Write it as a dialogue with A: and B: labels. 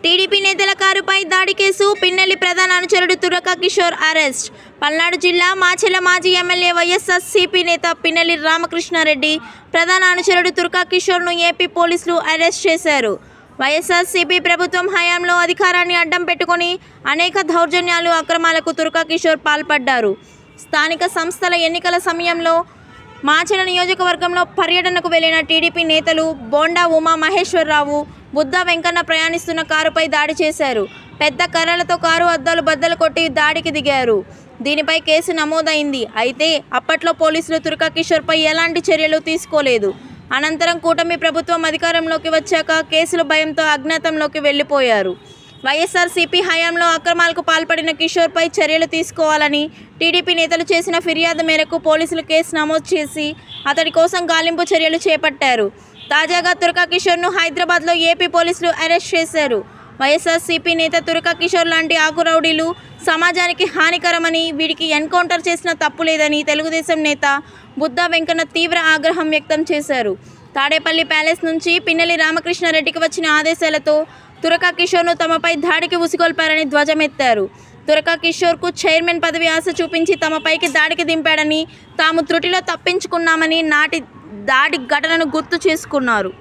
A: TDP నేతల కారుపై దాడి case Pinnelli ప్రధాన అనుచరుడు తురక కిషోర్ అరెస్ట్. పల్నాడు జిల్లా మాచెల మాజీ ఎమ్మెల్యే వైఎస్ఆర్సీపీ నేత పిన్నెల్లి రామకృష్ణారెడ్డి ప్రధాన అనుచరుడు తురక కిషోర్ను ఏపీ పోలీసులు అరెస్ట్ చేశారు. వైఎస్ఆర్సీపీ ప్రభుత్వం హయాంలో అధికారాన్ని అడ్డం పెట్టుకుని అనేక దౌర్జన్యాలు, అక్రమాలకు తురక కిషోర్ పాల్పడ్డారు. స్థానిక సంస్థల ఎన్నికల సమయంలో మాచెల నియోజకవర్గంలో పర్యటనకు వెళ్లిన టీడీపీ నేతలు బోండా ఉమా మహేశ్వరరావు, బుద్ధ వెంకన్న ప్రయాణిస్తున్న కారుపై దాడి చేశారు. పెద్ద కర్రలతో కారు అద్దాలు బద్దలు కొట్టి దాడికి దిగారు. దీనిపై కేసు నమోదైంది. అయితే అప్పట్లో పోలీసులు తురక కిషోర్పై ఎలాంటి చర్యలు తీసుకోలేదు. అనంతరం కూటమి ప్రభుత్వం అధికారంలోకి వచ్చాక కేసుల భయంతో అజ్ఞాతంలోకి వెళ్లిపోయారు. వైఎస్ఆర్సీపీ హయాంలో అక్రమాలకు పాల్పడిన కిషోర్పై చర్యలు తీసుకోవాలని టీడీపీ నేతలు చేసిన ఫిర్యాదు మేరకు పోలీసులు కేసు నమోదు చేసి అతడి కోసం గాలింపు చర్యలు చేపట్టారు. తాజాగా తురక కిషోర్ను హైదరాబాద్లో ఏపీ పోలీసులు అరెస్ట్ చేశారు. వైఎస్ఆర్సీపీ నేత తురక కిషోర్ లాంటి ఆకురౌడీలు సమాజానికి హానికరమని, వీడికి ఎన్కౌంటర్ చేసిన తప్పు లేదని తెలుగుదేశం నేత బుద్ధ వెంకన్న తీవ్ర ఆగ్రహం వ్యక్తం చేశారు. తాడేపల్లి ప్యాలెస్ నుంచి పిన్నెల్లి రామకృష్ణారెడ్డికి వచ్చిన ఆదేశాలతో తురక కిషోర్ను తమపై దాడికి ఉసిగొల్పారని ధ్వజమెత్తారు. తురక కిషోర్కు చైర్మన్ పదవి ఆశ చూపించి తమపైకి దాడికి దింపాడని, తాము త్రుటిలో తప్పించుకున్నామని దాడి ఘటనను గుర్తు చేసుకున్నారు.